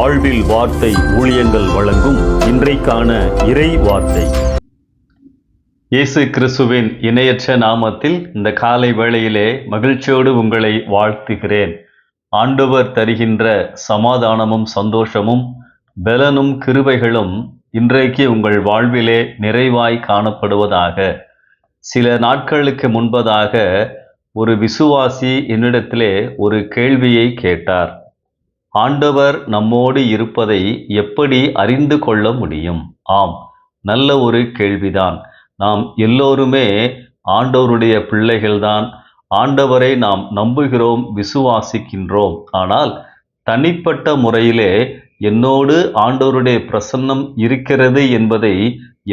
வாழ்வில் வார்த்தை ஊழியங்கள் வழங்கும் இன்றைக்கான இறை வார்த்தை. இயேசு கிறிஸ்துவின் இணையற்ற நாமத்தில் இந்த காலை வேளையிலே மகிழ்ச்சியோடு உங்களை வாழ்த்துகிறேன். ஆண்டவர் தருகின்ற சமாதானமும் சந்தோஷமும் பலனும் கிருபைகளும் இன்றைக்கு உங்கள் வாழ்விலே நிறைவாய் காணப்படுவதாக. சில நாட்களுக்கு முன்பதாக ஒரு விசுவாசி என்னிடத்திலே ஒரு கேள்வியை கேட்டார். ஆண்டவர் நம்மோடு இருப்பதை எப்படி அறிந்து கொள்ள முடியும்? ஆம், நல்ல ஒரு கேள்விதான். நாம் எல்லோருமே ஆண்டவருடைய பிள்ளைகள்தான். ஆண்டவரை நாம் நம்புகிறோம், விசுவாசிக்கின்றோம். ஆனால் தனிப்பட்ட முறையிலே என்னோடு ஆண்டவருடைய பிரசன்னம் இருக்கிறது என்பதை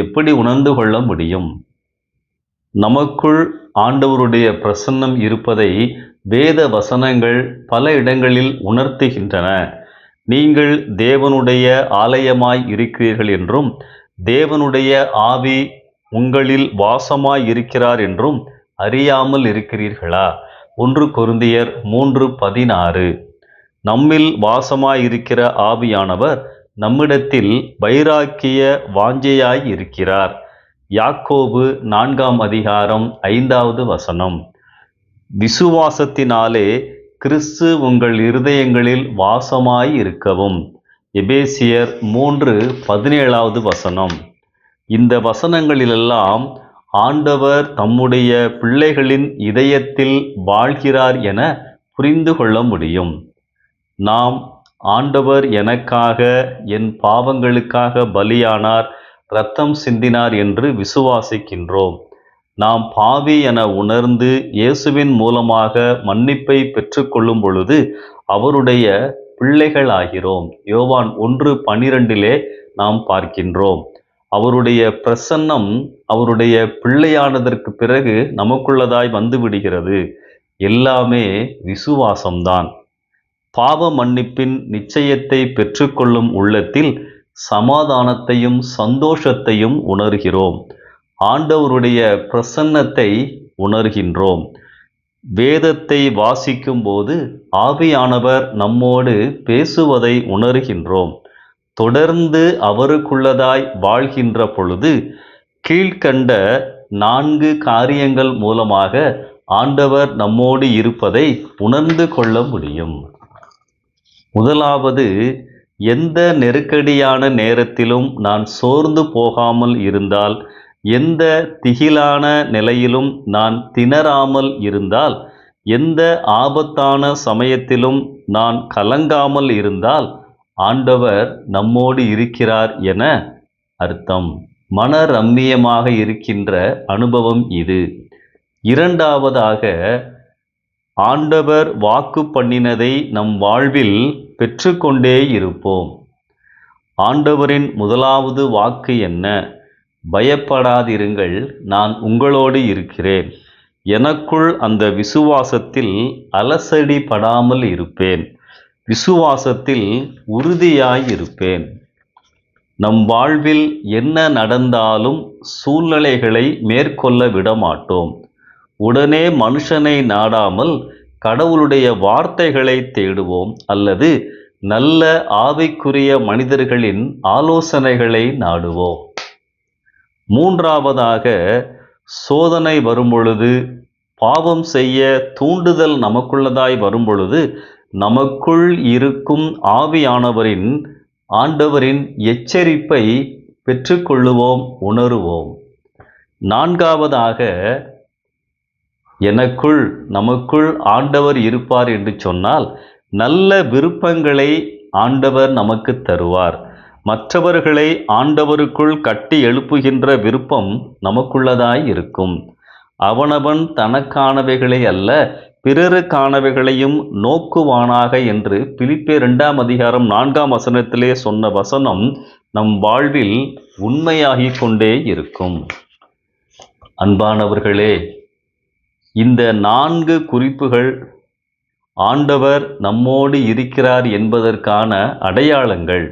எப்படி உணர்ந்து கொள்ள முடியும்? நமக்குள் ஆண்டவருடைய பிரசன்னம் இருப்பதை வேத வசனங்கள் பல இடங்களில் உணர்த்துகின்றன. நீங்கள் தேவனுடைய ஆலயமாய் இருக்கிறீர்கள் என்றும் தேவனுடைய ஆவி உங்களில் வாசமாய் இருக்கிறார் என்றும் அறியாமல் இருக்கிறீர்களா? 1 கொரிந்தியர் 3:16. நம்மில் வாசமாய் இருக்கிற ஆவியானவர் நம்மிடத்தில் வைராக்கிய வாஞ்சையாய் இருக்கிறார். யாக்கோபு 4:5 வசனம். விசுவாசத்தினாலே கிறிஸ்து உங்கள் இருதயங்களில் வாசமாய் இருக்கவும். எபேசியர் 3:17 வசனம். இந்த வசனங்களிலெல்லாம் ஆண்டவர் தம்முடைய பிள்ளைகளின் இதயத்தில் வாழ்கிறார் என புரிந்து கொள்ள முடியும். நாம் ஆண்டவர் எனக்காக என் பாவங்களுக்காக பலியானார், இரத்தம் சிந்தினார் என்று விசுவாசிக்கின்றோம். நாம் பாவி என உணர்ந்து இயேசுவின் மூலமாக மன்னிப்பை பெற்றுக்கொள்ளும் பொழுது அவருடைய பிள்ளைகளாகிறோம். யோவான் 1:12 நாம் பார்க்கின்றோம். அவருடைய பிரசன்னம் அவருடைய பிள்ளையானதற்கு பிறகு நமக்குள்ளதாய் வந்து விடுகிறது. எல்லாமே விசுவாசம்தான். பாவ மன்னிப்பின் நிச்சயத்தை பெற்றுக்கொள்ளும் உள்ளத்தில் சமாதானத்தையும் சந்தோஷத்தையும் உணர்கிறோம். ஆண்டவருடைய பிரசன்னத்தை உணர்கின்றோம். வேதத்தை வாசிக்கும் போது ஆவியானவர் நம்மோடு பேசுவதை உணர்கின்றோம். தொடர்ந்து அவருக்குள்ளதாய் வாழ்கின்ற பொழுது கீழ்கண்ட 4 காரியங்கள் மூலமாக ஆண்டவர் நம்மோடு இருப்பதை உணர்ந்து கொள்ள முடியும். முதலாவது, எந்த நெருக்கடியான நேரத்திலும் நான் சோர்ந்து போகாமல் இருந்தால், எந்த திகிலான நிலையிலும் நான் திணறாமல் இருந்தால், எந்த ஆபத்தான சமயத்திலும் நான் கலங்காமல் இருந்தால் ஆண்டவர் நம்மோடு இருக்கிறார் என அர்த்தம். மன ரம்மியமாக இருக்கின்ற அனுபவம் இது. இரண்டாவதாக, ஆண்டவர் வாக்கு பண்ணினதை நம் வாழ்வில் பெற்றுக்கொண்டே இருப்போம். ஆண்டவரின் முதலாவது வாக்கு என்ன? பயப்படாதிருங்கள், நான் உங்களோடு இருக்கிறேன். எனக்குள் அந்த விசுவாசத்தில் அலசடி படாமல் இருப்பேன். விசுவாசத்தில் உறுதியாயிருப்பேன். நம் வாழ்வில் என்ன நடந்தாலும் சூழ்நிலைகளை மேற்கொள்ள விடமாட்டோம். உடனே மனுஷனை நாடாமல் கடவுளுடைய வார்த்தைகளை தேடுவோம், அல்லது நல்ல ஆவிக்குரிய மனிதர்களின் ஆலோசனைகளை நாடுவோம். மூன்றாவதாக, சோதனை வரும்பொழுது, பாவம் செய்ய தூண்டுதல் நமக்குள்ளதாய் வரும்பொழுது நமக்குள் இருக்கும் ஆவியானவரின் ஆண்டவரின் எச்சரிப்பை பெற்றுக்கொள்ளுவோம், உணருவோம். நான்காவதாக, எனக்குள் நமக்குள் ஆண்டவர் இருப்பார் என்று சொன்னால் நல்ல விருப்பங்களை ஆண்டவர் நமக்கு தருவார். மற்றவர்களை ஆண்டவருக்குள் கட்டி எழுப்புகின்ற விருப்பம் நமக்குள்ளதாய் இருக்கும். அவனவன் தனக்கானவைகளை அல்ல பிறருக்கானவைகளையும் நோக்குவானாக என்று பிலிப்பியர் 2:4 சொன்ன வசனம் நம் வாழ்வில் உண்மையாகிக் கொண்டே இருக்கும். அன்பானவர்களே, இந்த 4 குறிப்புகள் ஆண்டவர் நம்மோடு இருக்கிறார் என்பதற்கான அடையாளங்கள்.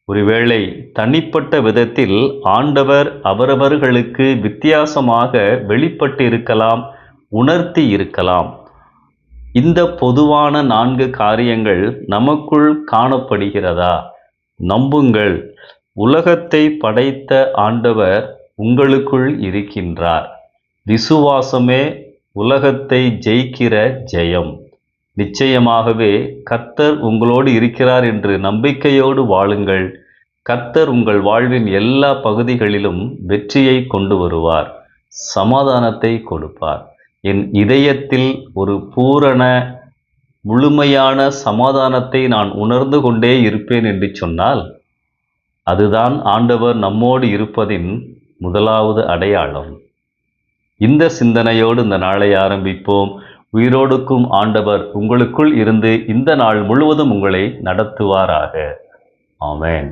ஒருவேளை தனிப்பட்ட விதத்தில் ஆண்டவர் அவரவர்களுக்கு வித்தியாசமாக வெளிப்பட்டு இருக்கலாம், உணர்த்தி இருக்கலாம். இந்த பொதுவான 4 காரியங்கள் நமக்குள் காணப்படுகிறதா? நம்புங்கள், உலகத்தை படைத்த ஆண்டவர் உங்களுக்குள் இருக்கின்றார். விசுவாசமே உலகத்தை ஜெயிக்கிற ஜெயம். நிச்சயமாகவே கர்த்தர் உங்களோடு இருக்கிறார் என்று நம்பிக்கையோடு வாழுங்கள். கர்த்தர் உங்கள் வாழ்வின் எல்லா பகுதிகளிலும் வெற்றியை கொண்டு வருவார், சமாதானத்தை கொடுப்பார். என் இதயத்தில் ஒரு பூரண முழுமையான சமாதானத்தை நான் உணர்ந்து கொண்டே இருப்பேன் என்று சொன்னால், அதுதான் ஆண்டவர் நம்மோடு இருப்பதின் முதலாவது அடையாளம். இந்த சிந்தனையோடு இந்த நாளை ஆரம்பிப்போம். உயிரோடுக்கும் ஆண்டவர் உங்களுக்குள் இருந்து இந்த நாள் முழுவதும் உங்களை நடத்துவாராக. ஆமென்.